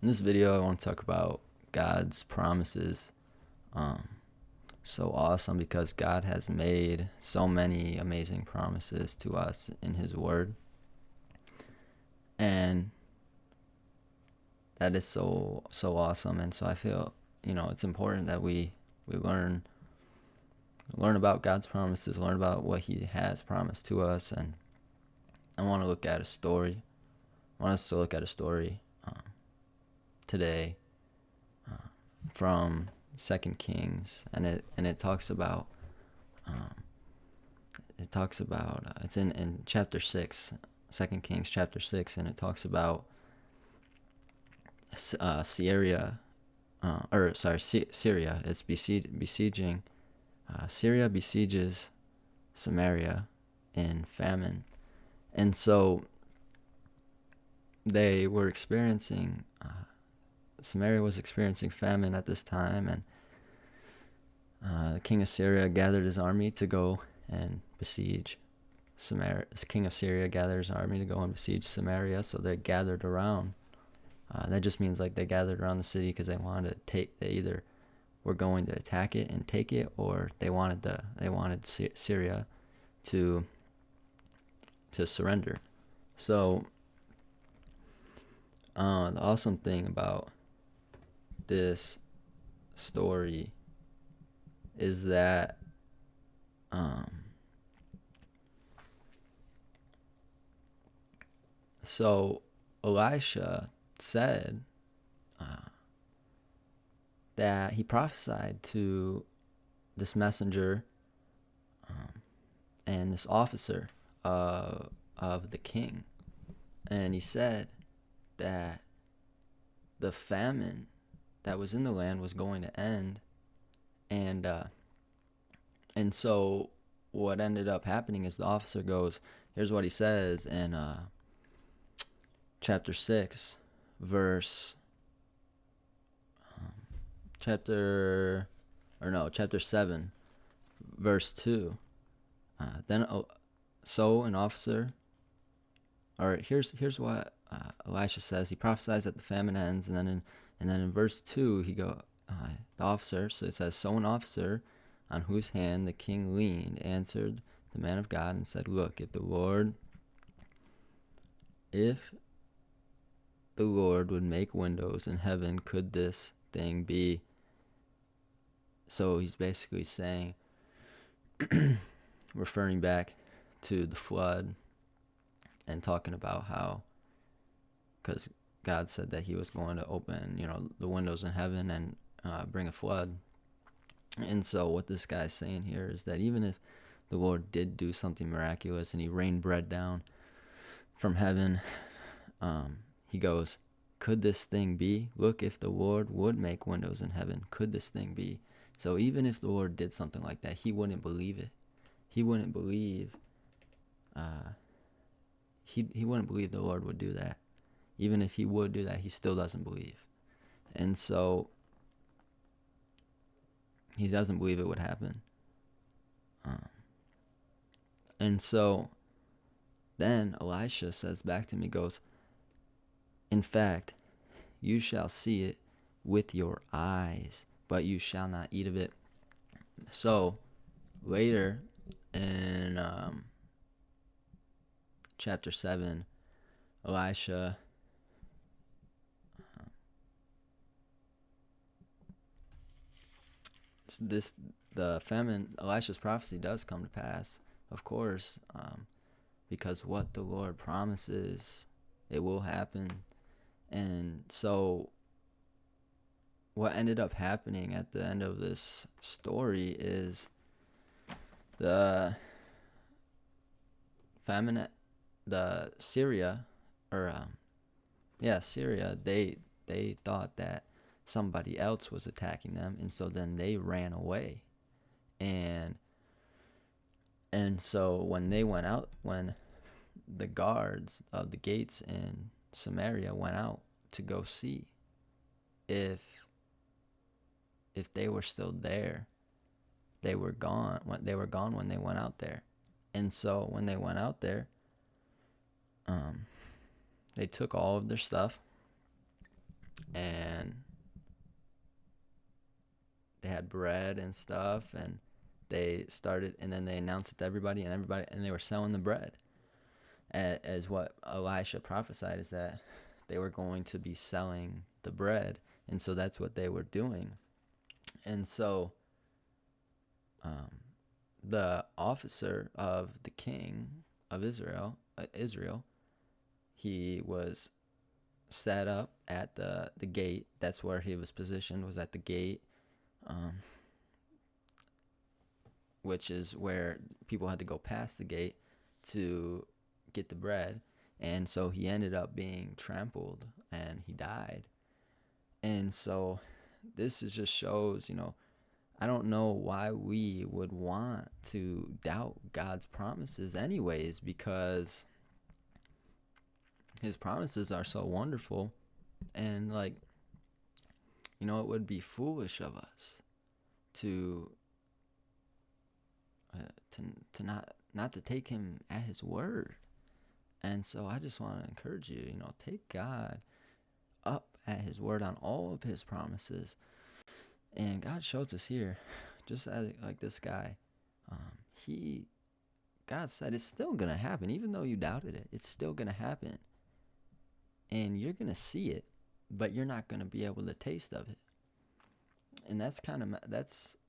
In this video, I want to talk about God's promises. Um, so awesome because God has made so many amazing promises to us in His Word, and that is so awesome. And so I feel it's important that we learn about God's promises, learn about what He has promised to us, and I want to look at a story. I want us to look at a story today from Second Kings, and it talks about it's in chapter 6, 2 Kings chapter 6, and it talks about Syria. Syria. It's besieging. Syria besieges Samaria in famine, and so they were experiencing. Samaria was experiencing famine at this time, and the king of Syria gathered his army to go and besiege Samaria. The king of Syria gathered his army to go and besiege Samaria, so they gathered around. That just means like they gathered around the city because they wanted to take. They either were going to attack it and take it, or they wanted Syria to surrender. So the awesome thing about this story is that so Elisha said that he prophesied to this messenger and this officer of the king, and he said that the famine that was in the land was going to end, and so what ended up happening is the officer goes, here's what he says in chapter 6, verse chapter 7, verse 2. So an officer, or here's what Elisha says. He prophesies that the famine ends, and then in verse 2 the officer. So it says, so an officer on whose hand the king leaned answered the man of God and said, look, if the Lord would make windows in heaven, could this thing be? So he's basically saying, referring back to the flood and talking about how, because God said that He was going to open, the windows in heaven and bring a flood. And so what this guy's saying here is that even if the Lord did do something miraculous and He rained bread down from heaven, He goes, could this thing be? Look, if the Lord would make windows in heaven, could this thing be? So even if the Lord did something like that, he wouldn't believe it. He wouldn't believe he wouldn't believe the Lord would do that. Even if He would do that, he still doesn't believe. And so he doesn't believe it would happen. And so then Elisha says back to me, goes, in fact, you shall see it with your eyes, but you shall not eat of it. So later in chapter 7, Elisha the famine, Elisha's prophecy does come to pass, of course, because what the Lord promises, it will happen. And so what ended up happening at the end of this story is the famine, the Syria, Syria, they thought that somebody else was attacking them, and so then they ran away. And so when the guards of the gates in Samaria went out to go see if they were still there, they were gone when they went out there. And so when they went out there, they took all of their stuff, and they had bread and stuff, and they started, and then they announced it to everybody, and they were selling the bread, as what Elisha prophesied, is that they were going to be selling the bread. And so that's what they were doing. And so the officer of the king of Israel, he was set up at the gate. That's where he was positioned, was at the gate, which is where people had to go past the gate to get the bread. And so he ended up being trampled and he died. And so this just shows, I don't know why we would want to doubt God's promises anyways, because his promises are so wonderful. And it would be foolish of us to not to take him at his word. And so I just want to encourage you, take God up at his word on all of his promises. And God shows us here, just like this guy, God said it's still going to happen. Even though you doubted it, it's still going to happen. And you're going to see it, but you're not going to be able to taste of it. And that's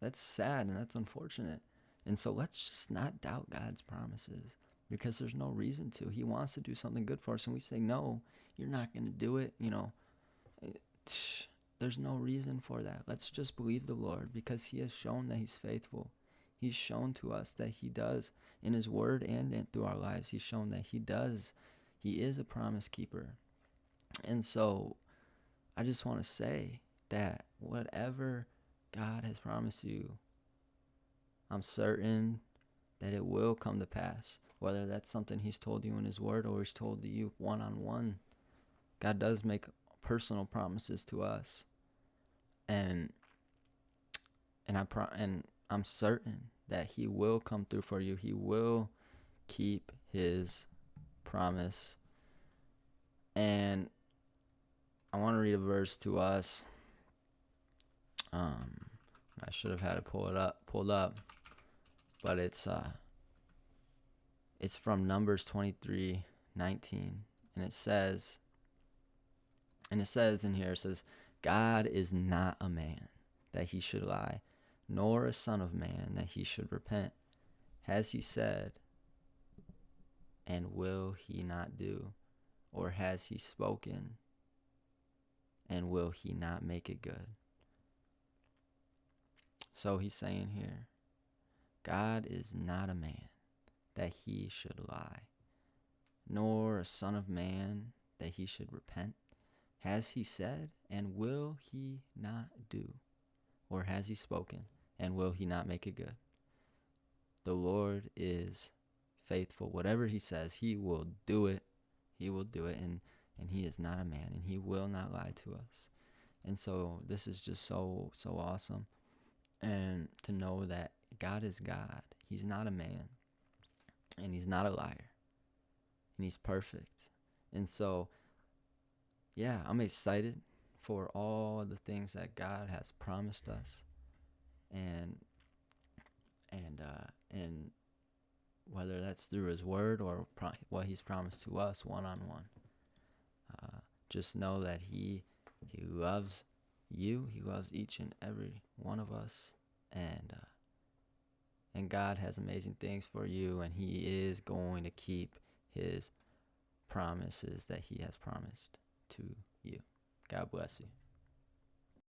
that's sad, and that's unfortunate. And so let's just not doubt God's promises, because there's no reason to. He wants to do something good for us, and we say, no, you're not going to do it. There's no reason for that. Let's just believe the Lord, because he has shown that he's faithful. He's shown to us that he does in his word and through our lives. He's shown that he does. He is a promise keeper. And so I just want to say that whatever God has promised you, I'm certain that it will come to pass. Whether that's something he's told you in his word or he's told to you one-on-one. God does make personal promises to us. And I'm certain that he will come through for you. He will keep his promise. And I want to read a verse to us. I should have had it pulled up, but it's from Numbers 23:19, and it says in here, it says, God is not a man that he should lie, nor a son of man that he should repent. Has he said, and will he not do? Or has he spoken, and will he not make it good? So he's saying here, God is not a man that he should lie, nor a son of man that he should repent. Has he said, and will he not do? Or has he spoken, and will he not make it good? The Lord is faithful. Whatever he says, he will do it. He will do it, and he is not a man, and he will not lie to us. And so this is just so awesome. And to know that God is God. He's not a man, and he's not a liar, and he's perfect. And so, yeah, I'm excited for all the things that God has promised us, and whether that's through his word or what he's promised to us one-on-one. Just know that he loves you. He loves each and every one of us, and God has amazing things for you, and he is going to keep his promises that he has promised to you. God bless you.